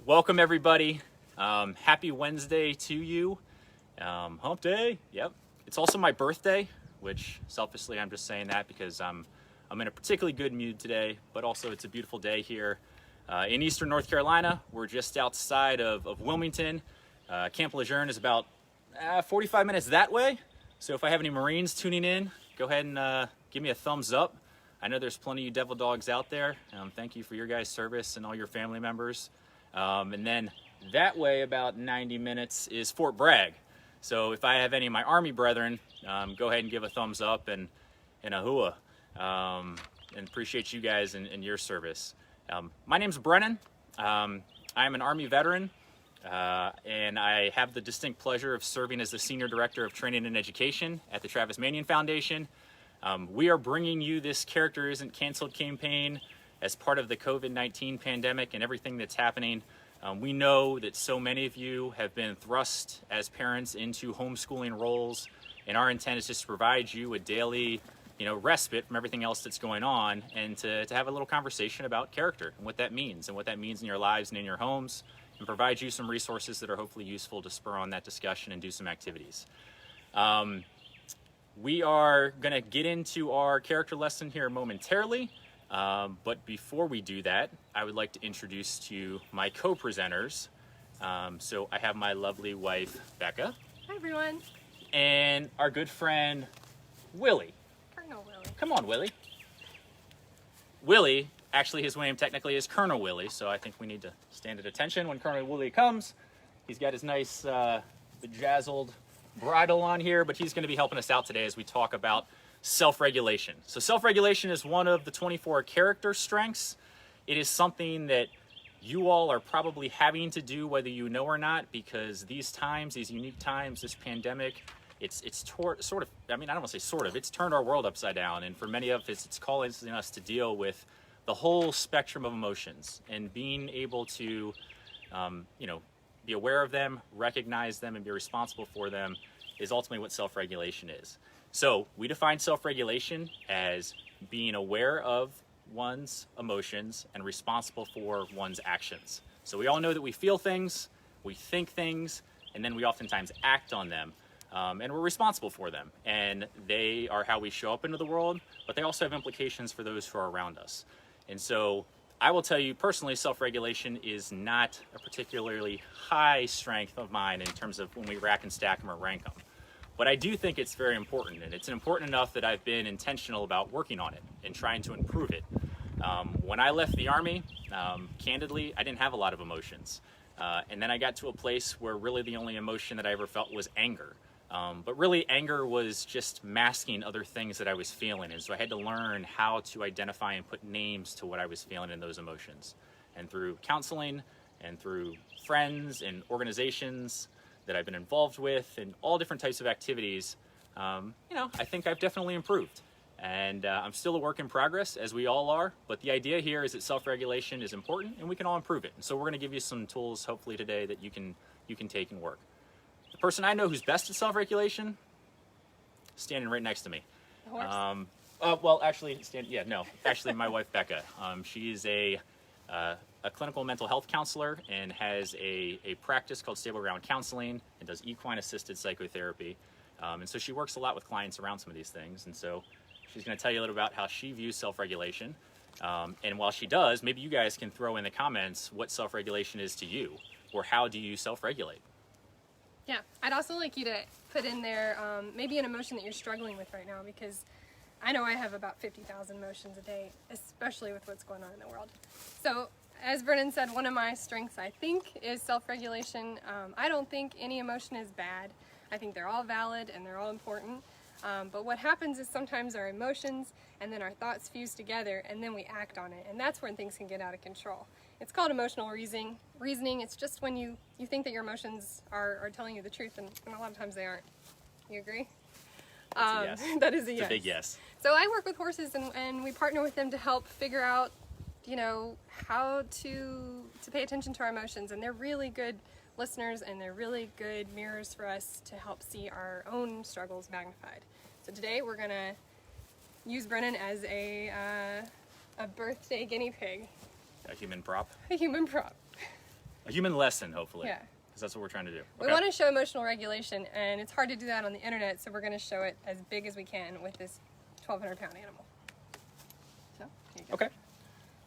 Welcome everybody. Happy Wednesday to you. Hump day. Yep. It's also my birthday, which selfishly I'm just saying that because I'm in a particularly good mood today, but also it's a beautiful day here in Eastern North Carolina. We're just outside of Wilmington. Camp Lejeune is about 45 minutes that way. So if I have any Marines tuning in, go ahead and give me a thumbs up. I know there's plenty of you devil dogs out there. Thank you for your guys' service and all your family members. And then that way, about 90 minutes, is Fort Bragg. So if I have any of my Army brethren, go ahead and give a thumbs up and a hooah. And appreciate you guys and your service. My name's Brennan. I'm an Army veteran, and I have the distinct pleasure of serving as the Senior Director of Training and Education at the Travis Manion Foundation. We are bringing you this Character Isn't Canceled campaign as part of the COVID-19 pandemic and everything that's happening. We know that so many of you have been thrust as parents into homeschooling roles, and our intent is just to provide you a daily, respite from everything else that's going on, and to have a little conversation about character and what that means in your lives and in your homes, and provide you some resources that are hopefully useful to spur on that discussion and do some activities. We are going to get into our character lesson here momentarily. But before we do that, I would like to introduce to you my co-presenters. So I have my lovely wife, Becca. Hi, everyone. And our good friend, Willie. Colonel Willie. Come on, Willie. Willie, actually his name technically is Colonel Willie, so I think we need to stand at attention when Colonel Willie comes. He's got his nice bejazzled bridle on here, but he's going to be helping us out today as we talk about self-regulation. So self-regulation is one of the 24 character strengths. It is something that you all are probably having to do whether you know or not, because these times, these unique times, this pandemic, it's turned our world upside down. And for many of us, it's calling us to deal with the whole spectrum of emotions and being able to, be aware of them, recognize them, and be responsible for them is ultimately what self-regulation is. So we define self-regulation as being aware of one's emotions and responsible for one's actions. So we all know that we feel things, we think things, and then we oftentimes act on them. And we're responsible for them. And they are how we show up into the world, but they also have implications for those who are around us. And so I will tell you personally, self-regulation is not a particularly high strength of mine in terms of when we rack and stack them or rank them. But I do think it's very important, and it's important enough that I've been intentional about working on it and trying to improve it. When I left the Army, candidly, I didn't have a lot of emotions. And then I got to a place where really the only emotion that I ever felt was anger. But really anger was just masking other things that I was feeling. And so I had to learn how to identify and put names to what I was feeling in those emotions. And through counseling and through friends and organizations that I've been involved with and all different types of activities, I think I've definitely improved. And I'm still a work in progress, as we all are, but the idea here is that self-regulation is important and we can all improve it. And so we're going to give you some tools, hopefully today, that you can take and work. The person I know who's best at self-regulation, standing right next to me. Actually, my wife, Becca. She is a clinical mental health counselor and has a practice called Stable Ground Counseling and does equine-assisted psychotherapy. And so she works a lot with clients around some of these things. And so she's going to tell you a little about how she views self-regulation. And while she does, maybe you guys can throw in the comments what self-regulation is to you, or how do you self-regulate? Yeah, I'd also like you to put in there maybe an emotion that you're struggling with right now, because I know I have about 50,000 emotions a day, especially with what's going on in the world. So, as Brennan said, one of my strengths, I think, is self-regulation. I don't think any emotion is bad. I think they're all valid and they're all important. But what happens is sometimes our emotions and then our thoughts fuse together and then we act on it. And that's when things can get out of control. It's called emotional reasoning. It's just when you think that your emotions are telling you the truth, and a lot of times they aren't. You agree? That's a yes. That is a it's yes. A big yes. So I work with horses and we partner with them to help figure out, how to pay attention to our emotions. And they're really good listeners and they're really good mirrors for us to help see our own struggles magnified. So today we're gonna use Brennan as a birthday guinea pig. A human prop. A human prop. A human lesson, hopefully. Yeah. Because that's what we're trying to do. We want to show emotional regulation, and it's hard to do that on the internet, so we're going to show it as big as we can with this 1,200-pound animal. So, here you go. Okay.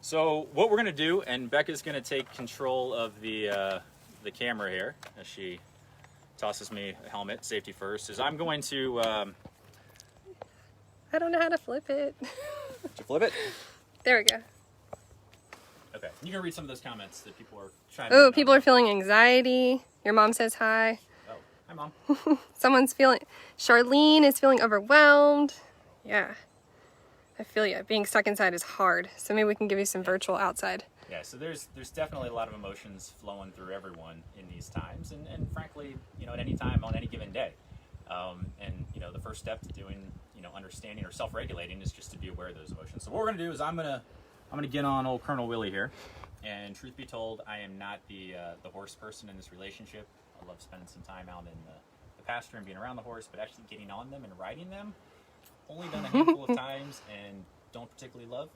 So what we're going to do, and Becca's going to take control of the camera here as she tosses me a helmet, safety first, is I'm going to... I don't know how to flip it. Did you flip it? There we go. Okay. You can read some of those comments that people are trying Oh, people are feeling anxiety. Your mom says hi. Oh, hi, Mom. Someone's feeling... Charlene is feeling overwhelmed. Yeah. I feel you. Being stuck inside is hard. So maybe we can give you some virtual outside. Yeah, so there's definitely a lot of emotions flowing through everyone in these times, and frankly, at any time on any given day. And the first step to doing, understanding or self-regulating is just to be aware of those emotions. So what we're gonna do is I'm gonna get on old Colonel Willie here, and truth be told, I am not the horse person in this relationship. I love spending some time out in the pasture and being around the horse, but actually getting on them and riding them, only done a handful of times and don't particularly love.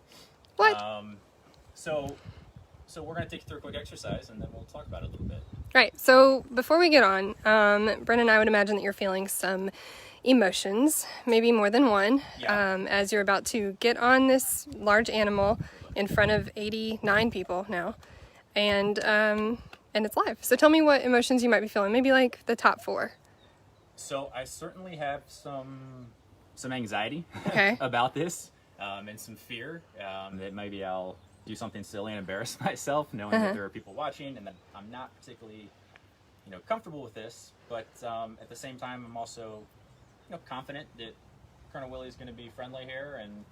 What? So we're going to take you through a quick exercise, and then we'll talk about it a little bit. Right. So before we get on, Brennan, I would imagine that you're feeling some emotions, maybe more than one, Yeah. as you're about to get on this large animal in front of 89 people now, and it's live. So tell me what emotions you might be feeling. Maybe like the top 4. So I certainly have some anxiety Okay. about this, and some fear that maybe I'll do something silly and embarrass myself, knowing that there are people watching, and that I'm not particularly, comfortable with this. But at the same time, I'm also, confident that Colonel Willie's going to be friendly here, and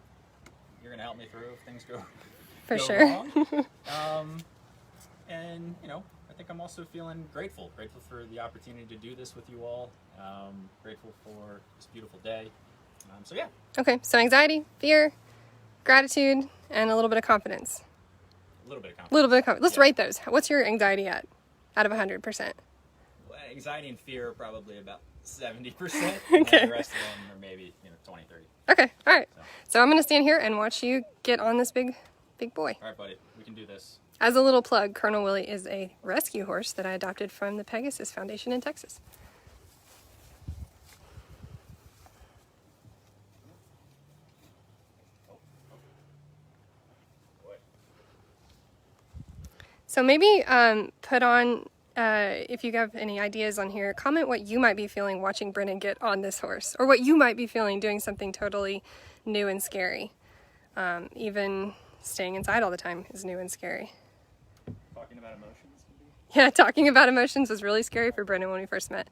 you're going to help me through if things go For go sure. wrong. And I think I'm also feeling grateful for the opportunity to do this with you all. Grateful for this beautiful day. So yeah. Okay. So anxiety, fear, gratitude, and a little bit of confidence. A little bit of confidence. A little bit of confidence. Let's Yeah. rate those. What's your anxiety at out of 100%? Well, anxiety and fear are probably about 70%. Okay. And the rest of them are maybe 20, 30. Okay. All right. So I'm going to stand here and watch you get on this big boy. All right, buddy. We can do this. As a little plug, Colonel Willie is a rescue horse that I adopted from the Pegasus Foundation in Texas. Boy. So maybe put on, if you have any ideas on here, comment what you might be feeling watching Brennan get on this horse, or what you might be feeling doing something totally new and scary. Even staying inside all the time is new and scary. Talking about emotions, maybe? Yeah, talking about emotions was really scary for Brennan when we first met.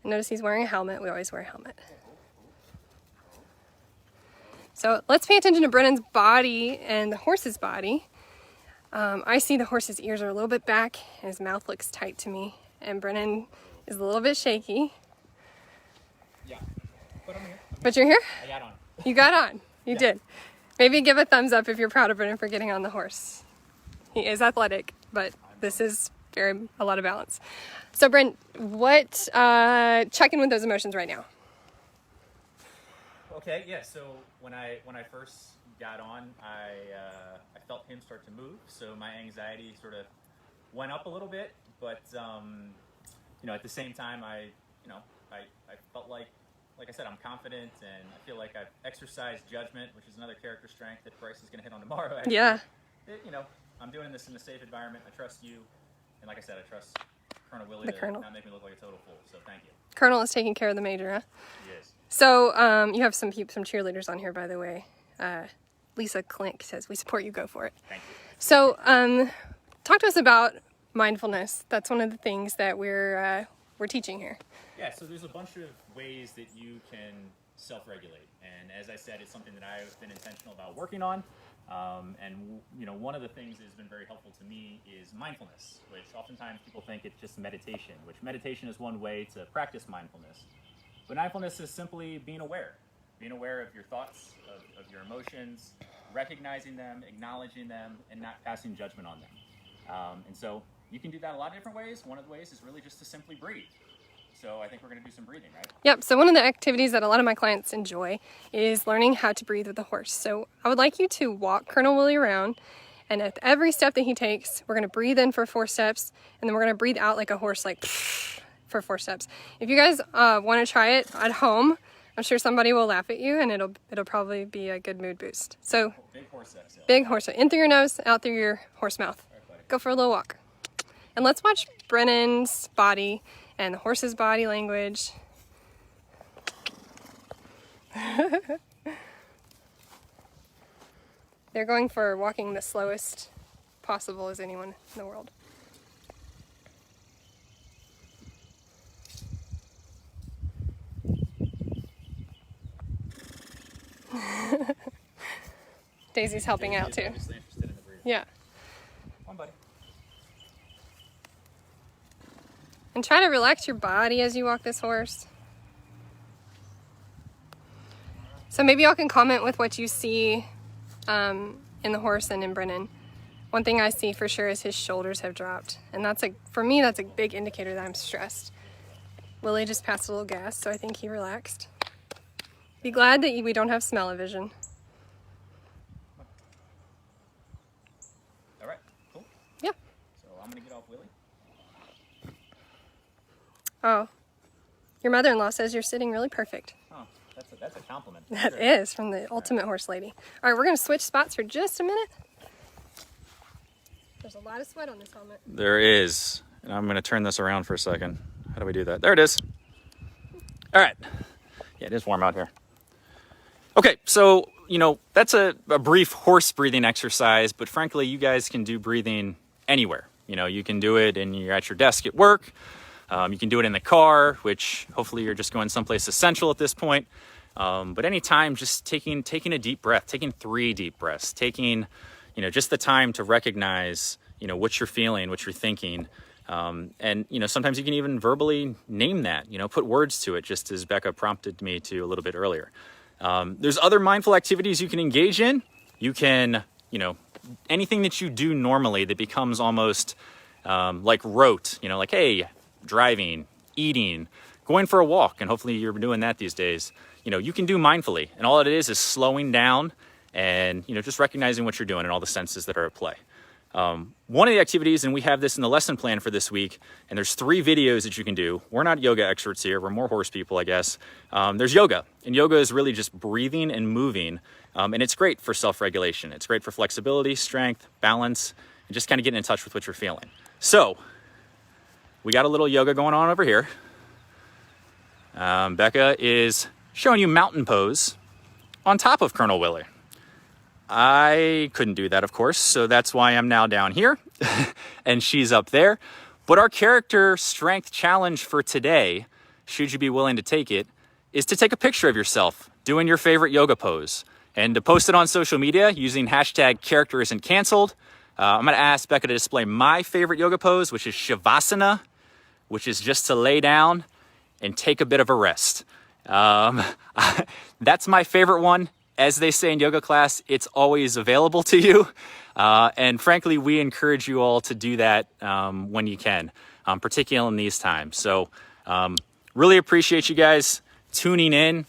Notice he's wearing a helmet. We always wear a helmet. So let's pay attention to Brennan's body and the horse's body. I see the horse's ears are a little bit back, and his mouth looks tight to me. And Brennan is a little bit shaky. Yeah. But I'm here. But you're here? I got on. You got on. You Yeah. did. Maybe give a thumbs up if you're proud of Brennan for getting on the horse. He is athletic, but this is a lot of balance. So Brent, check in with those emotions right now. Okay, yeah. So when I first got on, I felt him start to move. So my anxiety sort of went up a little bit, but at the same time, I felt like I said, I'm confident, and I feel like I've exercised judgment, which is another character strength that Bryce is going to hit on tomorrow. Actually. Yeah. I'm doing this in a safe environment. I trust you, and like I said, I trust Colonel Willie The to Colonel. not make me look like a total fool. So thank you. Colonel is taking care of the major, huh? He is. So you have some cheerleaders on here, by the way. Lisa Klink says, we support you, go for it. Thank you. So talk to us about mindfulness. That's one of the things that we're teaching here. Yeah, so there's a bunch of ways that you can self-regulate, and as I said, it's something that I've been intentional about working on. One of the things that has been very helpful to me is mindfulness, which oftentimes people think it's just meditation, which meditation is one way to practice mindfulness. But mindfulness is simply being aware of your thoughts, of your emotions, recognizing them, acknowledging them, and not passing judgment on them. And so you can do that a lot of different ways. One of the ways is really just to simply breathe. So I think we're going to do some breathing, right? Yep, so one of the activities that a lot of my clients enjoy is learning how to breathe with the horse. So I would like you to walk Colonel Willie around And at every step that he takes, we're going to breathe in for 4 steps, and then we're going to breathe out like a horse, like for 4 steps. If you guys want to try it at home, I'm sure somebody will laugh at you, and it'll probably be a good mood boost. So Big horse steps. big horse, in through your nose, out through your horse mouth. Go for a little walk. And let's watch Brennan's body and the horse's body language. They're going for walking the slowest possible as anyone in the world. Daisy's helping out too. Yeah. Come on, buddy. And try to relax your body as you walk this horse. So maybe y'all can comment with what you see in the horse and in Brennan. One thing I see for sure is his shoulders have dropped. And for me, that's a big indicator that I'm stressed. Willie just passed a little gas, so I think he relaxed. Be glad that we don't have smell-o-vision. All right, cool. Yeah. So I'm gonna get off Willie. Oh, your mother-in-law says you're sitting really perfect. Oh, that's a compliment. That is from the ultimate horse lady. All right, we're gonna switch spots for just a minute. There's a lot of sweat on this helmet. There is. And I'm gonna turn this around for a second. How do we do that? There it is. All right. Yeah, it is warm out here. Okay, so, that's a brief horse breathing exercise, but frankly, you guys can do breathing anywhere. You can do it and you're at your desk at work. You can do it in the car, which hopefully you're just going someplace essential at this point. But anytime, just taking a deep breath, taking 3 deep breaths, taking, just the time to recognize, what you're feeling, what you're thinking. And sometimes you can even verbally name that, put words to it, just as Becca prompted me to a little bit earlier. There's other mindful activities you can engage in. You can, anything that you do normally that becomes almost like rote, like, hey, driving, eating, going for a walk, and hopefully you're doing that these days. You can do mindfully, and all it is slowing down and, just recognizing what you're doing and all the senses that are at play. One of the activities, and we have this in the lesson plan for this week, and there's 3 videos that you can do. We're not yoga experts here. We're more horse people, I guess. There's yoga, and yoga is really just breathing and moving, and it's great for self-regulation. It's great for flexibility, strength, balance, and just kind of getting in touch with what you're feeling. So we got a little yoga going on over here. Becca is showing you mountain pose on top of Colonel Willie. I couldn't do that, of course, so that's why I'm now down here and she's up there. But our character strength challenge for today, should you be willing to take it, is to take a picture of yourself doing your favorite yoga pose and to post it on social media using hashtag character isn't canceled. I'm going to ask Becca to display my favorite yoga pose, which is Shavasana, which is just to lay down and take a bit of a rest. That's my favorite one. As they say in yoga class, it's always available to you. And frankly, we encourage you all to do that when you can, particularly in these times. So really appreciate you guys tuning in.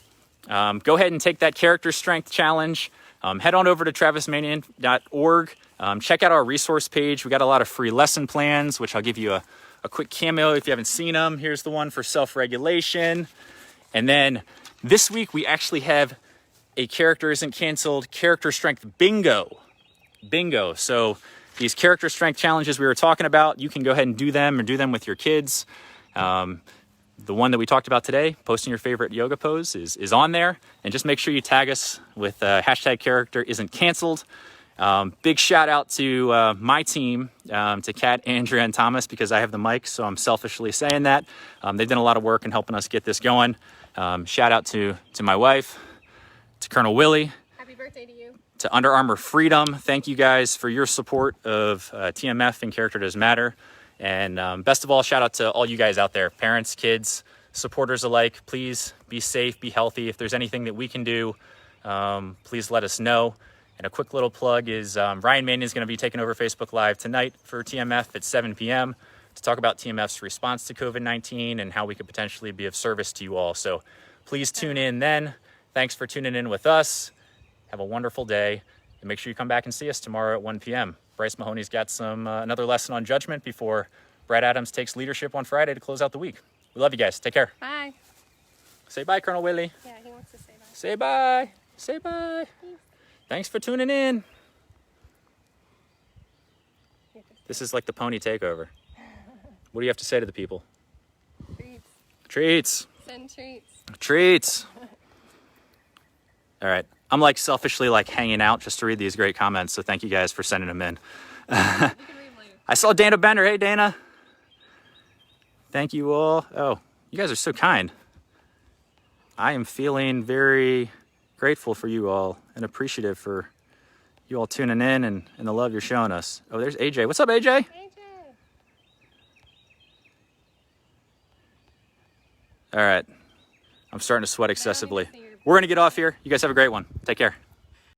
Go ahead and take that character strength challenge. Head on over to travismanion.org. Check out our resource page. We got a lot of free lesson plans, which I'll give you a quick cameo if you haven't seen them. Here's the one for self-regulation. And then this week, we actually have a character isn't canceled character strength bingo. So these character strength challenges we were talking about, you can go ahead and do them or do them with your kids. The one that we talked about today, posting your favorite yoga pose is on there. And just make sure you tag us with hashtag character isn't canceled. Big shout out to my team, to Kat, Andrea, and Thomas, because I have the mic, so I'm selfishly saying that. They've done a lot of work in helping us get this going. Shout out to my wife, to Colonel Willie. Happy birthday to you. To Under Armour Freedom. Thank you guys for your support of TMF and Character Does Matter. And best of all, shout out to all you guys out there, parents, kids, supporters alike. Please be safe, be healthy. If there's anything that we can do, please let us know. And a quick little plug is Ryan Manion is going to be taking over Facebook Live tonight for TMF at 7 p.m. to talk about TMF's response to COVID-19 and how we could potentially be of service to you all. So please tune in then. Thanks for tuning in with us. Have a wonderful day. And make sure you come back and see us tomorrow at 1 p.m. Bryce Mahoney's got some another lesson on judgment before Brad Adams takes leadership on Friday to close out the week. We love you guys. Take care. Bye. Say bye, Colonel Willie. Yeah, he wants to say bye. Say bye. Say bye. Thanks for tuning in. This is like the pony takeover. What do you have to say to the people? Treats. Treats. Send treats. Treats. All right. I'm like selfishly like hanging out just to read these great comments. So thank you guys for sending them in. You can read them later. I saw Dana Bender. Hey, Dana. Thank you all. Oh, you guys are so kind. I am feeling very grateful for you all and appreciative for you all tuning in and the love you're showing us. Oh, there's AJ. What's up, AJ? AJ. All right. I'm starting to sweat excessively. We're going to get off here. You guys have a great one. Take care.